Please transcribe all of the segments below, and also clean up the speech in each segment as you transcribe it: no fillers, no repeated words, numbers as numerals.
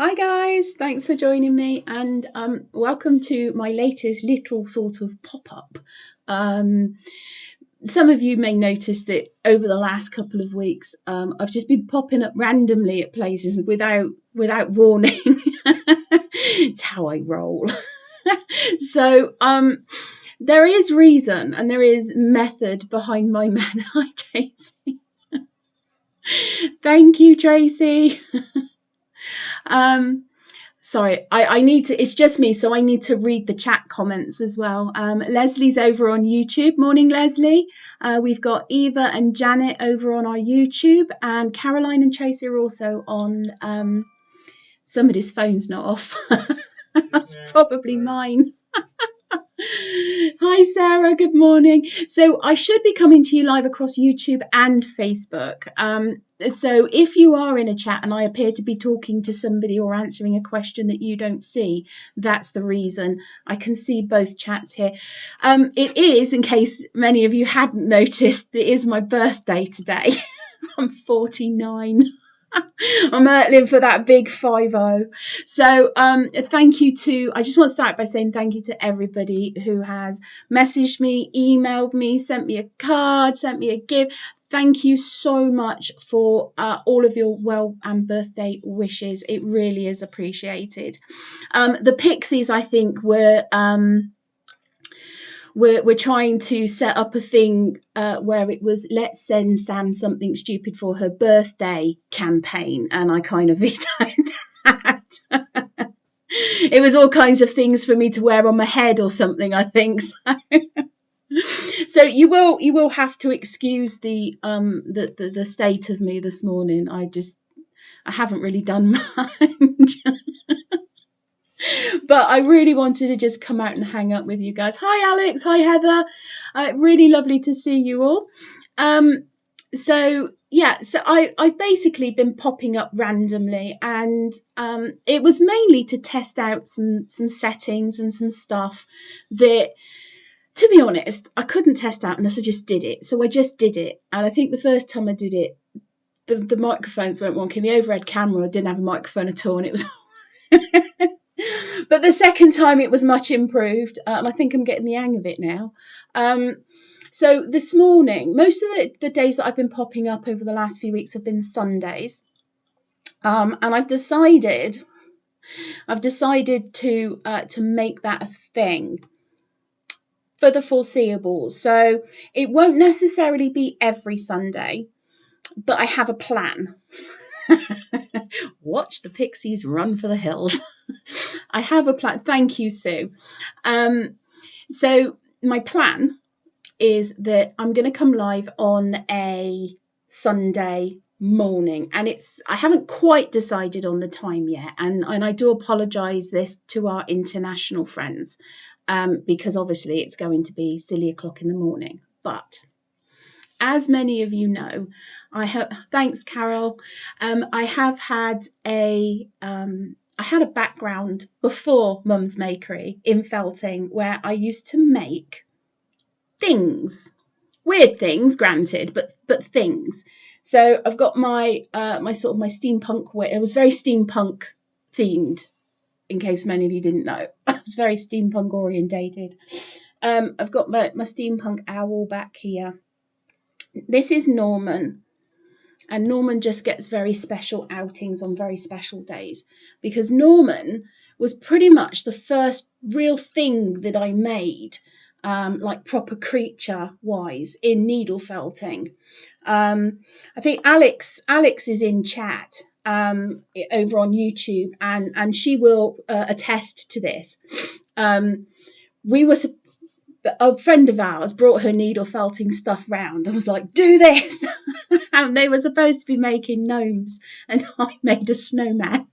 Hi guys, thanks for joining me and welcome to my latest little sort of pop-up. Some of you may notice that over the last couple of weeks I've just been popping up randomly at places without warning. It's how I roll. So there is reason and there is method behind my man. Hi Tracy. Thank you, Tracy. Sorry, I need to, it's just me, so I need to read the chat comments as well. Leslie's over on YouTube. Morning, Leslie. We've got Eva and Janet over on our YouTube, and Caroline and Tracy are also on, somebody's phone's not off. That's probably mine. Hi Sarah, good morning. So I should be coming to you live across YouTube and Facebook. So if you are in a chat and I appear to be talking to somebody or answering a question that you don't see, that's the reason. I can see both chats here. It is, in case many of you hadn't noticed, it is my birthday today. I'm 49. I'm hurtling for that big 50. So thank you to, I just want to start by saying thank you to everybody who has messaged me, emailed me, sent me a card, sent me a gift. Thank you so much for all of your well and birthday wishes. It really is appreciated. The Pixies, I think, we're trying to set up a thing where it was let's send Sam something stupid for her birthday campaign, and I kind of vetoed that. It was all kinds of things for me to wear on my head or something, I think. So you will have to excuse the state of me this morning. I haven't really done much. But I really wanted to just come out and hang up with you guys. Hi Alex, hi Heather, really lovely to see you all. So I've basically been popping up randomly, and it was mainly to test out some settings and some stuff that, to be honest, I couldn't test out unless I just did it. So I just did it, and I think the first time I did it, the microphones weren't working. The overhead camera didn't have a microphone at all, and it was but the second time it was much improved, and I think I'm getting the hang of it now. So this morning, most of the days that I've been popping up over the last few weeks have been Sundays, and I've decided to make that a thing for the foreseeable. So it won't necessarily be every Sunday, but I have a plan. Watch the Pixies run for the hills. I have a plan. Thank you, Sue. So my plan is that I'm going to come live on a Sunday morning, and I haven't quite decided on the time yet, and I do apologise this to our international friends, because obviously it's going to be silly o'clock in the morning. But as many of you know, thanks Carol, I have had I had a background before Mum's Makery in felting, where I used to make things, weird things, granted, but things. So I've got my sort of my steampunk way. It was very steampunk themed, in case many of you didn't know. I was very steampunk orientated. I've got my steampunk owl back here. This is Norman. And Norman just gets very special outings on very special days, because Norman was pretty much the first real thing that I made, like proper creature wise, in needle felting. I think Alex is in chat over on YouTube, and she will attest to this. A friend of ours brought her needle felting stuff round and was like, do this. And they were supposed to be making gnomes, and I made a snowman.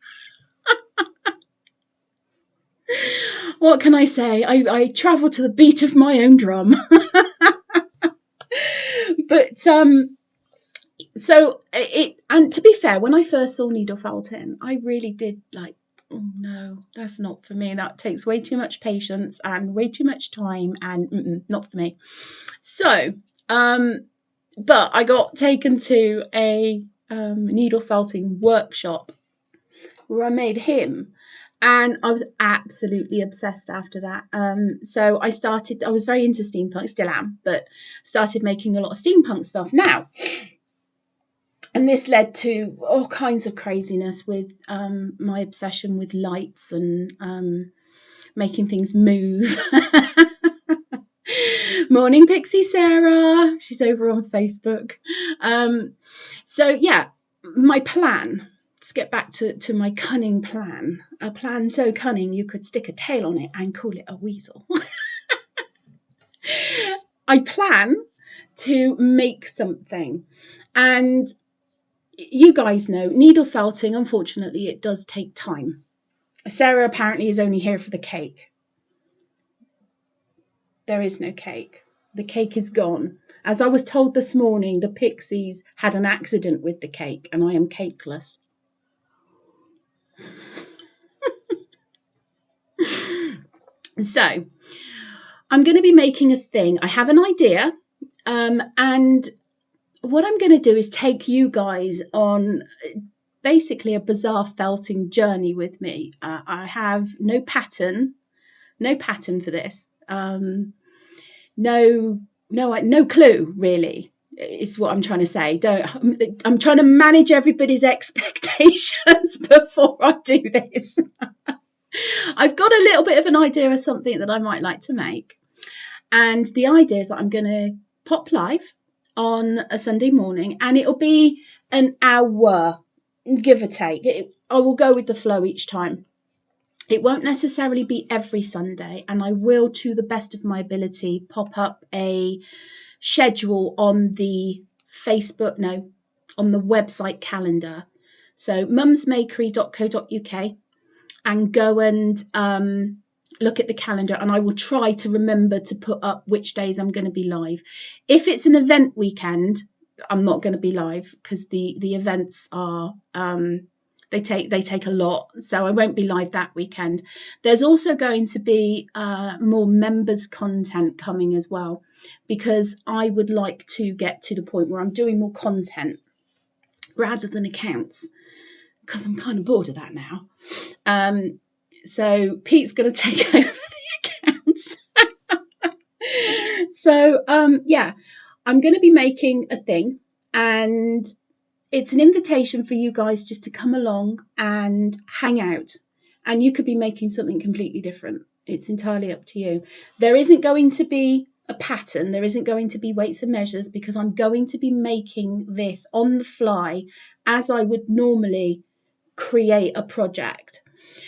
What can I say? I travel to the beat of my own drum. But so and to be fair, when I first saw needle felting, I really did like, oh no, that's not for me. That takes way too much patience and way too much time, and not for me. So but I got taken to a needle felting workshop where I made him. And I was absolutely obsessed after that. So I was very into steampunk, still am, but started making a lot of steampunk stuff now. And this led to all kinds of craziness with my obsession with lights and making things move. Morning, Pixie Sarah. She's over on Facebook. So yeah, my plan. Let's get back to my cunning plan. A plan so cunning you could stick a tail on it and call it a weasel. I plan to make something, and you guys know needle felting, unfortunately, it does take time. Sarah apparently is only here for the cake. There is no cake. The cake is gone. As I was told this morning, the pixies had an accident with the cake, and I am cakeless. So I'm going to be making a thing. I have an idea, and what I'm going to do is take you guys on basically a bizarre felting journey with me. I have no pattern for this. No clue really. Is what I'm trying to say. I'm trying to manage everybody's expectations before I do this. I've got a little bit of an idea of something that I might like to make, and the idea is that I'm going to pop live on a Sunday morning, and it'll be an hour, give or take. I will go with the flow each time. It won't necessarily be every Sunday, and I will, to the best of my ability, pop up a schedule on the on the website calendar. So mumsmakery.co.uk, and go and look at the calendar, and I will try to remember to put up which days I'm going to be live. If it's an event weekend, I'm not going to be live, because the events are they take a lot, so I won't be live that weekend. There's also going to be more members content coming as well, because I would like to get to the point where I'm doing more content rather than accounts, because I'm kind of bored of that now. So Pete's going to take over the accounts. So yeah, I'm going to be making a thing, and it's an invitation for you guys just to come along and hang out. And you could be making something completely different. It's entirely up to you. There isn't going to be a pattern. There isn't going to be weights and measures, because I'm going to be making this on the fly as I would normally create a project.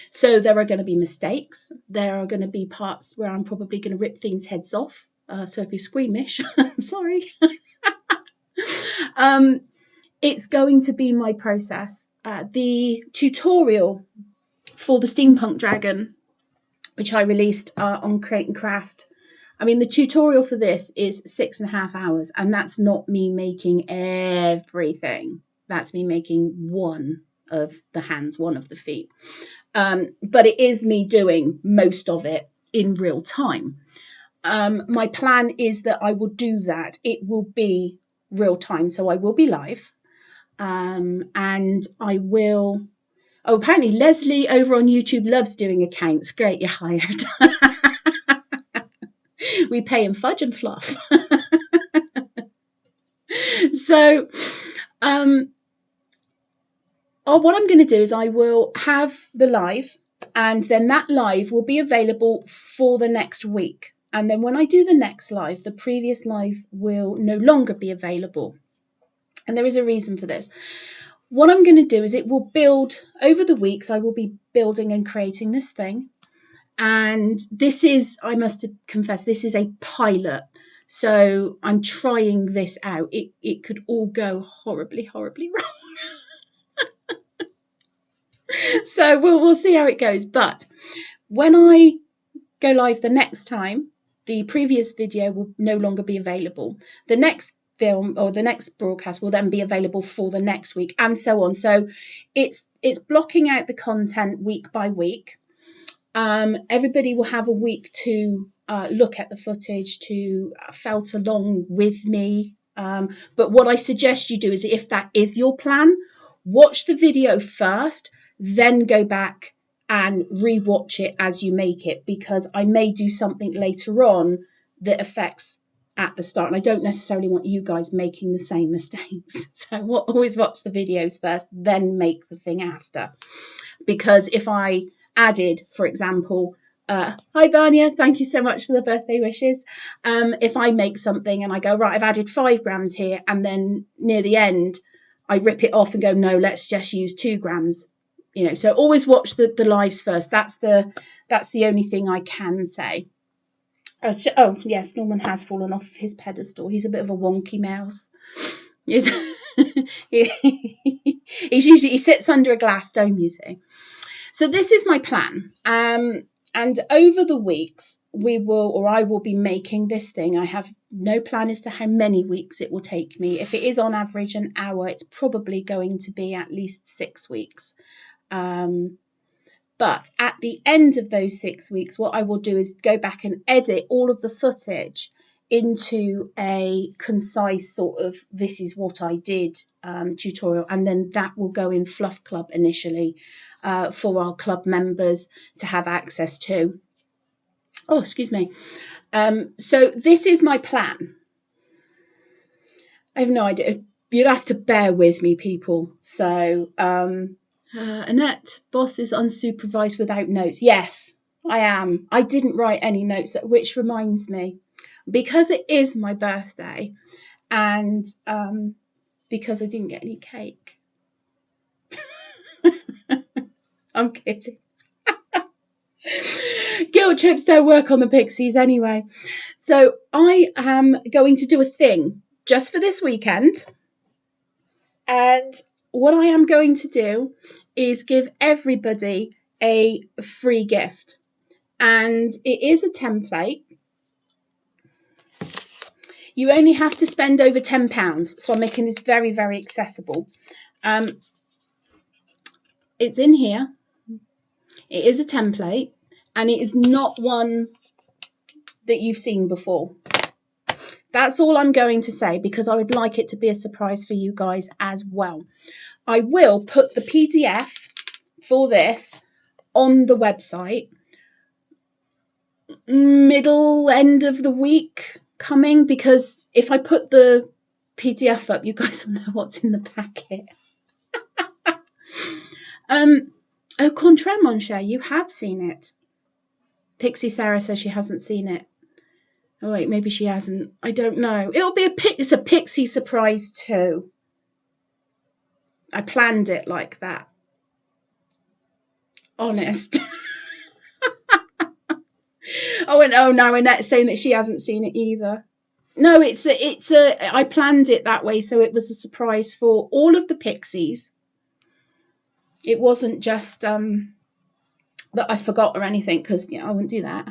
So there are going to be mistakes. There are going to be parts where I'm probably going to rip things heads off. So if you're squeamish, sorry. It's going to be my process. The tutorial for the steampunk dragon, which I released on Create and Craft, I mean, the tutorial for this is 6.5 hours, and that's not me making everything. That's me making one of the hands, one of the feet. But it is me doing most of it in real time. My plan is that I will do that. It will be real time, so I will be live. And I will... Oh, apparently Leslie over on YouTube loves doing accounts. Great, you're hired. We pay him fudge and fluff. So, what I'm going to do is I will have the live, and then that live will be available for the next week. And then when I do the next live, the previous live will no longer be available. And there is a reason for this. What I'm going to do is it will build over the weeks. I will be building and creating this thing. And this is, I must confess, this is a pilot. So I'm trying this out. It could all go horribly, horribly wrong. So we'll see how it goes. But when I go live the next time, the previous video will no longer be available. The next film or the next broadcast will then be available for the next week, and so on. So it's blocking out the content week by week. Everybody will have a week to look at the footage, to felt along with me. But what I suggest you do is, if that is your plan, watch the video first, then go back and rewatch it as you make it, because I may do something later on that affects at the start, and I don't necessarily want you guys making the same mistakes. So always watch the videos first, then make the thing after. Because if I added, for example, hi Vanya, thank you so much for the birthday wishes. If I make something and I go, right, I've added 5 grams here, and then near the end I rip it off and go, no, let's just use 2 grams. You know, so always watch the lives first. That's the only thing I can say. Oh yes, Norman has fallen off his pedestal. He's a bit of a wonky mouse. He's he sits under a glass dome, you see. So this is my plan. And over the weeks I will be making this thing. I have no plan as to how many weeks it will take me. If it is on average an hour, it's probably going to be at least 6 weeks. But at the end of those 6 weeks, what I will do is go back and edit all of the footage into a concise sort of this is what I did tutorial, and then that will go in Fluff Club initially for our club members to have access to. Oh, excuse me. So this is my plan. I have no idea. You'd have to bear with me, people. So Annette, boss is unsupervised without notes. Yes, I am. I didn't write any notes, which reminds me, because it is my birthday and because I didn't get any cake. I'm kidding. Guilt trips don't work on the pixies anyway. So I am going to do a thing just for this weekend. And what I am going to do is give everybody a free gift. And it is a template. You only have to spend over £10. So I'm making this very, very accessible. It's in here. It is a template. And it is not one that you've seen before. That's all I'm going to say, because I would like it to be a surprise for you guys as well. I will put the PDF for this on the website middle end of the week coming, because if I put the PDF up, you guys will know what's in the packet. Au contraire, mon cher, you have seen it. Pixie Sarah says she hasn't seen it. Oh wait, maybe she hasn't. I don't know. It's a Pixie surprise too. I planned it like that. Honest. Oh, and oh no, Annette's saying that she hasn't seen it either. No, I planned it that way, so it was a surprise for all of the Pixies. It wasn't just that I forgot or anything, because I wouldn't do that.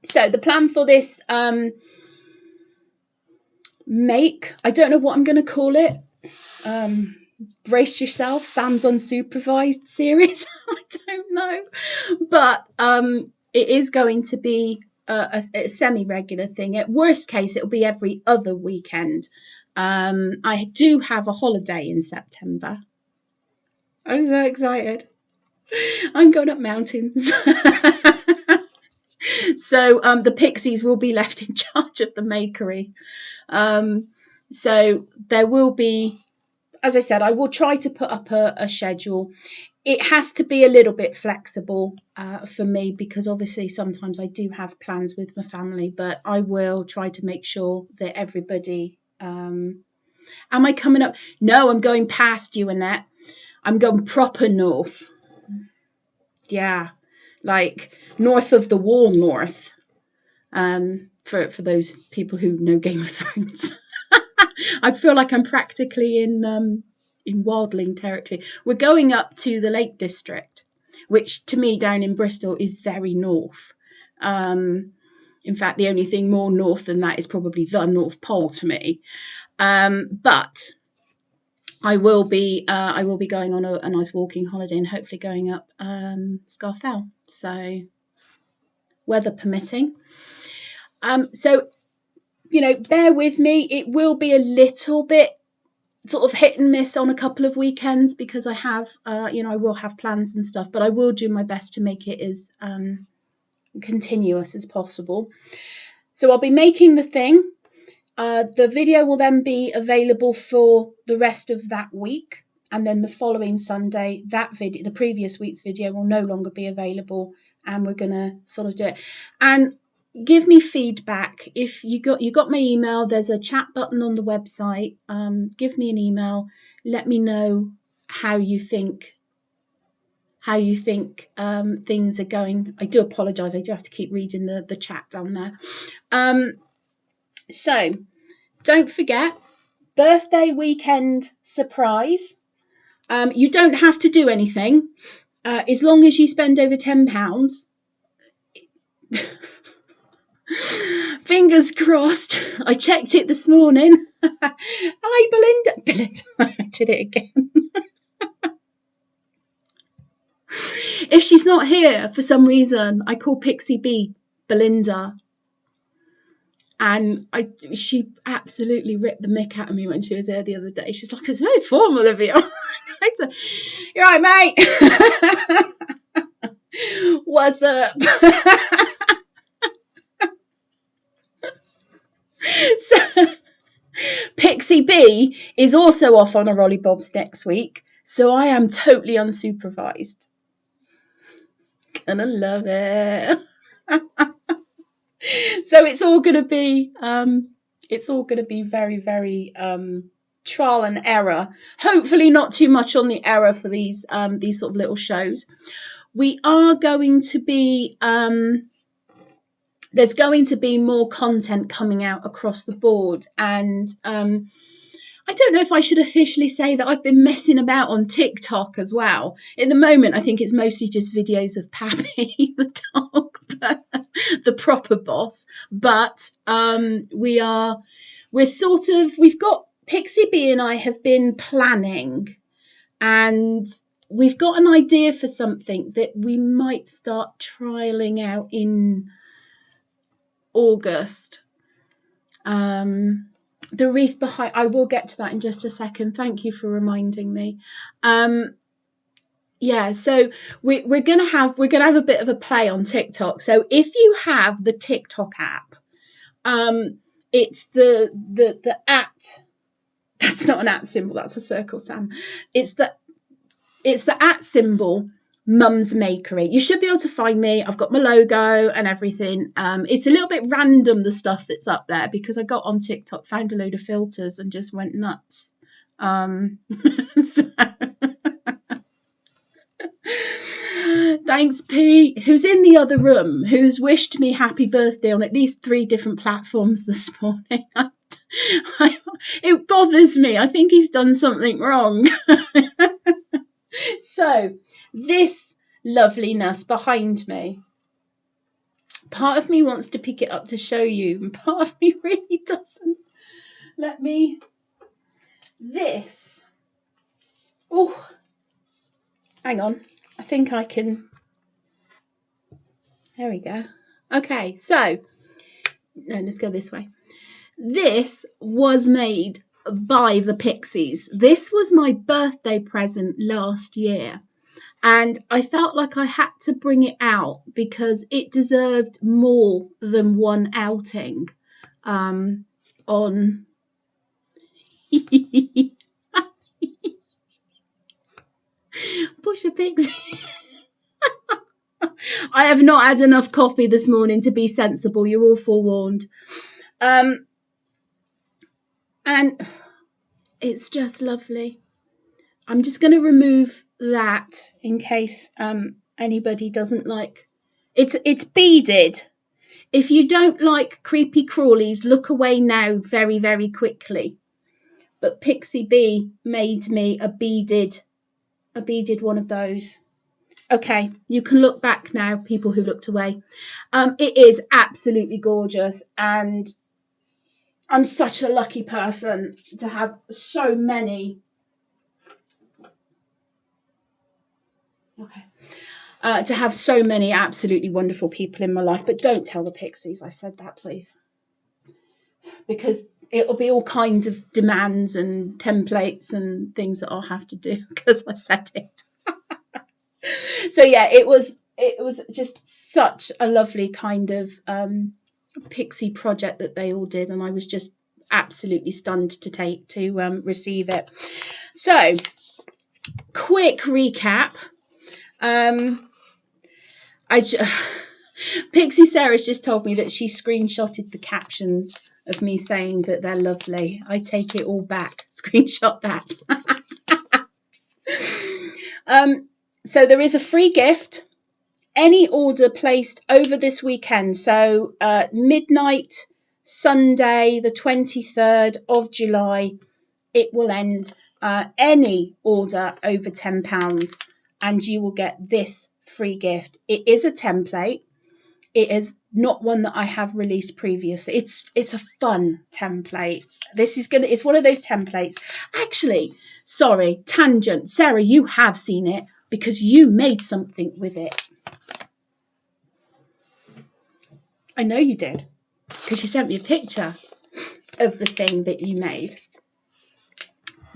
So the plan for this I don't know what I'm going to call it. Brace yourself, Sam's unsupervised series. I don't know, but it is going to be a semi-regular thing. At worst case, it'll be every other weekend. I do have a holiday in September. I'm so excited. I'm going up mountains. So the Pixies will be left in charge of the Makery. So there will be, as I said, I will try to put up a schedule. It has to be a little bit flexible for me, because obviously sometimes I do have plans with my family, but I will try to make sure that everybody... Am I coming up? No, I'm going past you, Annette. I'm going proper north. Yeah, like north of the wall north. For those people who know Game of Thrones. I feel like I'm practically in wildling territory. We're going up to the Lake District, which to me down in Bristol is very north. In fact, the only thing more north than that is probably the North Pole to me. But I will be going on a nice walking holiday and hopefully going up Scafell. So weather permitting. So bear with me. It will be a little bit sort of hit and miss on a couple of weekends because I have, I will have plans and stuff, but I will do my best to make it as continuous as possible. So I'll be making the thing. The video will then be available for the rest of that week, and then the following Sunday, the previous week's video will no longer be available, and we're gonna sort of do it. And give me feedback if you got my email. There's a chat button on the website. Give me an email. Let me know how you think things are going. I do apologise. I do have to keep reading the chat down there. So don't forget, birthday weekend surprise. You don't have to do anything as long as you spend over £10. Fingers crossed. I checked it this morning. Hi, Belinda. I did it again. If she's not here for some reason, I call Pixie B Belinda. And she absolutely ripped the mick out of me when she was here the other day. She's like, it's very formal of you. You're right, mate. What's up? So, Pixie B is also off on a Rolly Bobs next week, so I am totally unsupervised. Gonna love it. So it's all gonna be very, very trial and error. Hopefully not too much on the error for these sort of little shows. We are going to be there's going to be more content coming out across the board, and I don't know if I should officially say that I've been messing about on TikTok as well. At the moment, I think it's mostly just videos of Pappy, the dog, the proper boss. But we've got Pixie B and I have been planning, and we've got an idea for something that we might start trialing out in August. The wreath behind, I will get to that in just a second. Thank you for reminding me. Yeah, so we're gonna have a bit of a play on TikTok. So if you have the TikTok app, it's the at. That's not an at symbol. That's a circle, Sam. It's the at symbol. Mum's Makery. You should be able to find me. I've got my logo and everything. It's a little bit random, the stuff that's up there, because I got on TikTok, found a load of filters and just went nuts. Thanks, Pete, who's in the other room, who's wished me happy birthday on at least 3 different platforms this morning. It bothers me. I think he's done something wrong. So this loveliness behind me, part of me wants to pick it up to show you, and part of me really doesn't. Oh, hang on, I think I can. There we go. Okay, so no, let's go this way. This was made by the Pixies. This was my birthday present last year, and I felt like I had to bring it out because it deserved more than one outing on Push a Pixie. I have not had enough coffee this morning to be sensible. You're all forewarned. And it's just lovely. I'm just going to remove that in case anybody doesn't like. It's beaded. If you don't like creepy crawlies, look away now very, very quickly. But Pixie B made me a beaded one of those. Okay, you can look back now, people who looked away. It is absolutely gorgeous, and I'm such a lucky person to have so many. Okay. To have so many absolutely wonderful people in my life. But don't tell the Pixies I said that, please. Because it'll be all kinds of demands and templates and things that I'll have to do because I said it. So yeah, it was just such a lovely kind of pixie project that they all did, and I was just absolutely stunned to receive it. So quick recap. Pixie Sarah's just told me that she screenshotted the captions of me saying that they're lovely. I take it all back. Screenshot that. So there is a free gift. Any order placed over this weekend, so midnight Sunday the 23rd of July, it will end. Any order over £10 and you will get this free gift. It is a template. It is not one that I have released previously. It's a fun template. It's one of those templates. Actually, sorry, tangent. Sarah, you have seen it because you made something with it. I know you did because you sent me a picture of the thing that you made.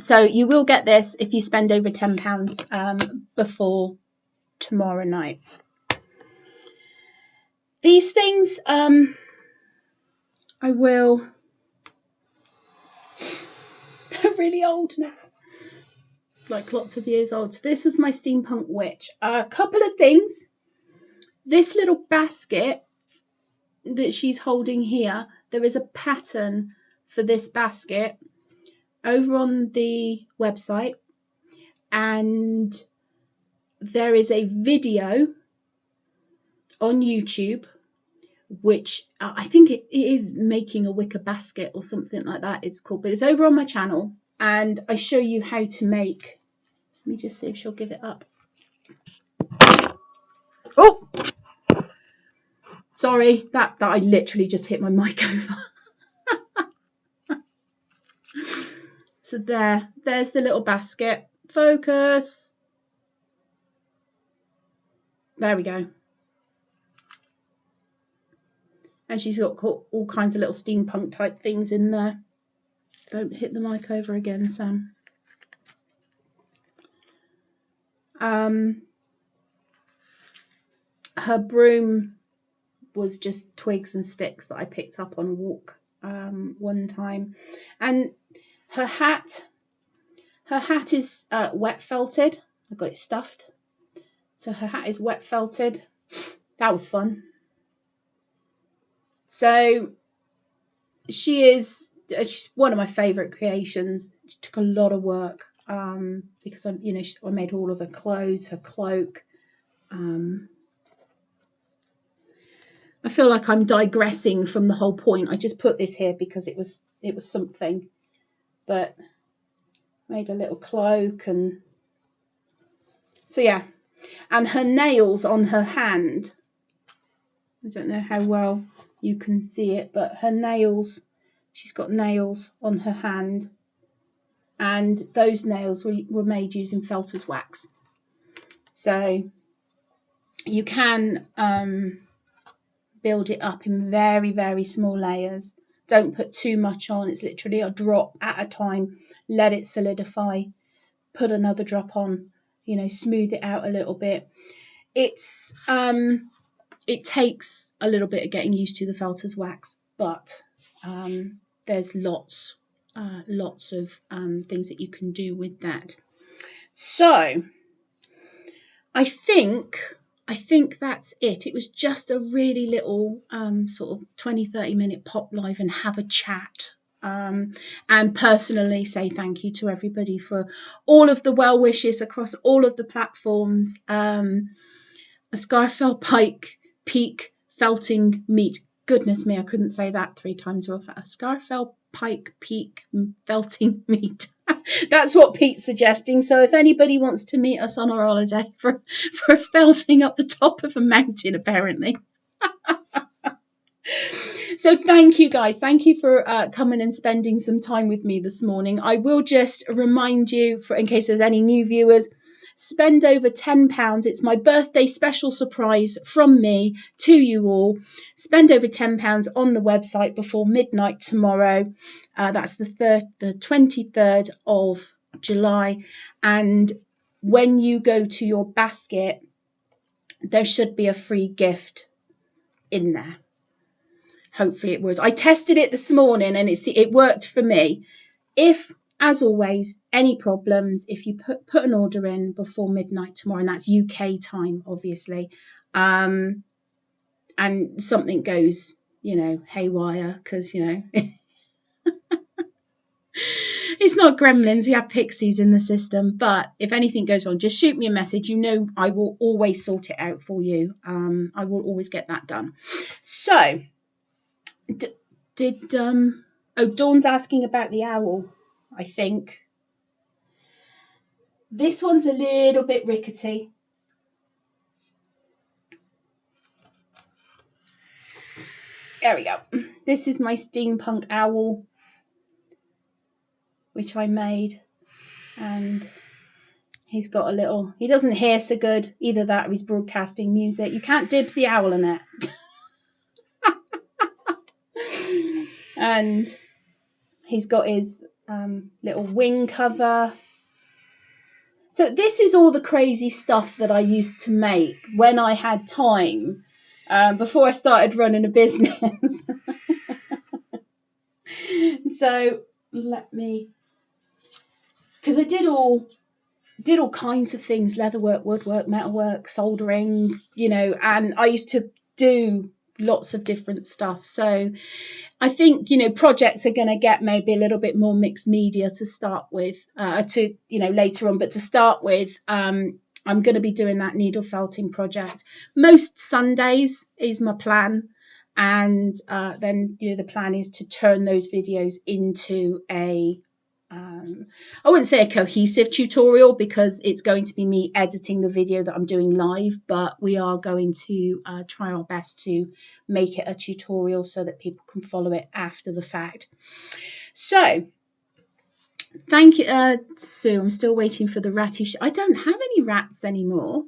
So you will get this if you spend over £10 before tomorrow night. These things, they're really old now, like lots of years old. So this was my steampunk witch. A couple of things. This little basket that she's holding here, there is a pattern for this basket over on the website, and there is a video on YouTube which I think it is making a wicker basket or something like that it's called, but it's over on my channel and I show you how to make. Let me just see if she'll give it up. Oh, sorry, that I literally just hit my mic over. So there's the little basket. Focus. There we go. And she's got all kinds of little steampunk type things in there. Don't hit the mic over again, Sam. Her broom was just twigs and sticks that I picked up on a walk one time. And her hat is wet felted. I got it stuffed. So her hat is wet felted. That was fun. So she's one of my favourite creations. She took a lot of work because I made all of her clothes, her cloak. I feel like I'm digressing from the whole point. I just put this here because it was something, but made a little cloak, and so yeah. And her nails on her hand, I don't know how well you can see it, but her nails, she's got nails on her hand, and those nails were made using felter's wax. So you can build it up in very, very small layers. Don't put too much on. It's literally a drop at a time. Let it solidify. Put another drop on. Smooth it out a little bit. It takes a little bit of getting used to the felter's wax, but there's lots of things that you can do with that. So I think that's it. It was just a really little sort of 20-30 minute pop live and have a chat. And personally say thank you to everybody for all of the well wishes across all of the platforms. A Scarfell Pike Peak Felting Meat. Goodness me, I couldn't say that 3 times real fast. A Scarfell Pike Peak Felting Meat. That's what Pete's suggesting. So if anybody wants to meet us on our holiday for felting up the top of a mountain, apparently. So thank you guys. Thank you for coming and spending some time with me this morning. I will just remind you, in case there's any new viewers, spend over £10. It's my birthday special surprise from me to you all. Spend over £10 on the website before midnight tomorrow. That's the 23rd of July. And when you go to your basket, there should be a free gift in there. Hopefully it was. I tested it this morning and it worked for me. If, as always, any problems, if you put an order in before midnight tomorrow, and that's UK time, obviously, and something goes, haywire, because, it's not gremlins, we have pixies in the system. But if anything goes wrong, just shoot me a message. I will always sort it out for you. I will always get that done. So, Dawn's asking about the owl, I think. This one's a little bit rickety. There we go. This is my steampunk owl, which I made, and he's got he doesn't hear so good, either that or he's broadcasting music. You can't dibs the owl in it. And he's got his little wing cover. So this is all the crazy stuff that I used to make when I had time, before I started running a business. So because I did all kinds of things: leatherwork, woodwork, metalwork, soldering, and I used to do lots of different stuff. So I think, projects are going to get maybe a little bit more mixed media to start with, later on. But to start with, I'm going to be doing that needle felting project most Sundays is my plan. And then, the plan is to turn those videos into I wouldn't say a cohesive tutorial, because it's going to be me editing the video that I'm doing live, but we are going to try our best to make it a tutorial so that people can follow it after the fact. So thank you, Sue. I'm still waiting for the ratty. I don't have any rats anymore.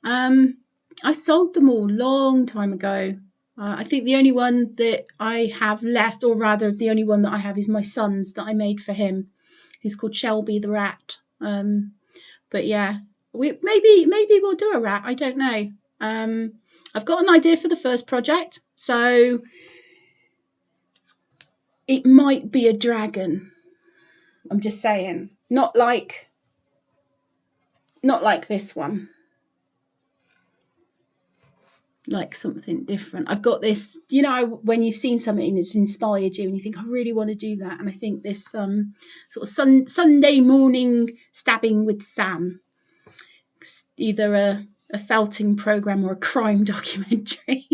I sold them all long time ago. I think the only one that I have left, or rather the only one that I have, is my son's that I made for him. He's called Shelby the rat. But yeah, maybe we'll do a rat. I don't know. I've got an idea for the first project, so it might be a dragon. I'm just saying, not like this one. Like something different. I've got this, when you've seen something and it's inspired you and you think, I really want to do that. And I think this sort of Sunday morning stabbing with Sam, either a felting program or a crime documentary.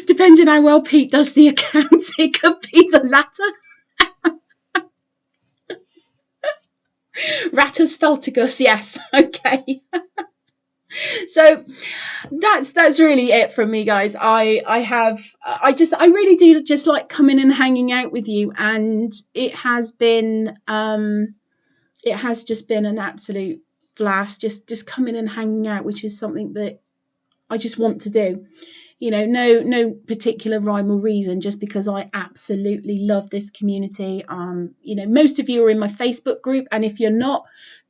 Depending how well Pete does the accounts, it could be the latter. Rattus feltigus, yes. Okay. So that's really it from me, guys. I really do just like coming and hanging out with you, and it has just been an absolute blast, just coming and hanging out, which is something that I just want to do. No particular rhyme or reason, just because I absolutely love this community. Most of you are in my Facebook group, and if you're not,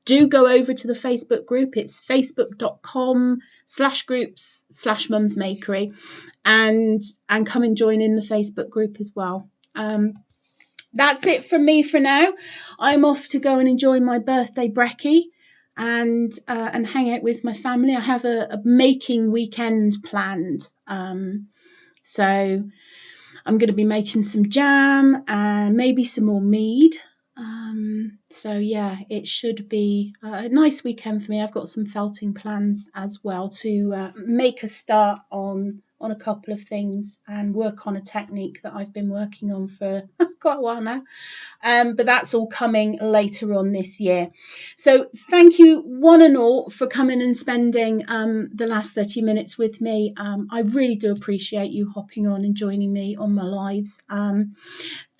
do go over to the Facebook group. It's facebook.com/groups/mumsmakery, and come and join in the Facebook group as well. That's it from me for now. I'm off to go and enjoy my birthday brekkie and hang out with my family. I have a making weekend planned. So I'm going to be making some jam and maybe some more mead. So yeah, it should be a nice weekend for me. I've got some felting plans as well to make a start on a couple of things and work on a technique that I've been working on for quite a while now. But that's all coming later on this year. So thank you one and all for coming and spending the last 30 minutes with me. I really do appreciate you hopping on and joining me on my lives.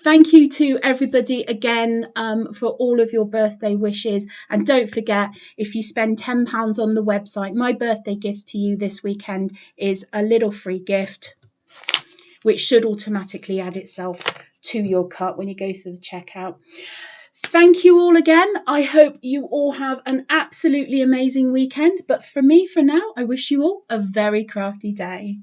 Thank you to everybody again for all of your birthday wishes. And don't forget, if you spend £10 on the website, my birthday gifts to you this weekend is a little free gift, which should automatically add itself to your cart when you go through the checkout. Thank you all again. I hope you all have an absolutely amazing weekend. But for me, for now, I wish you all a very crafty day.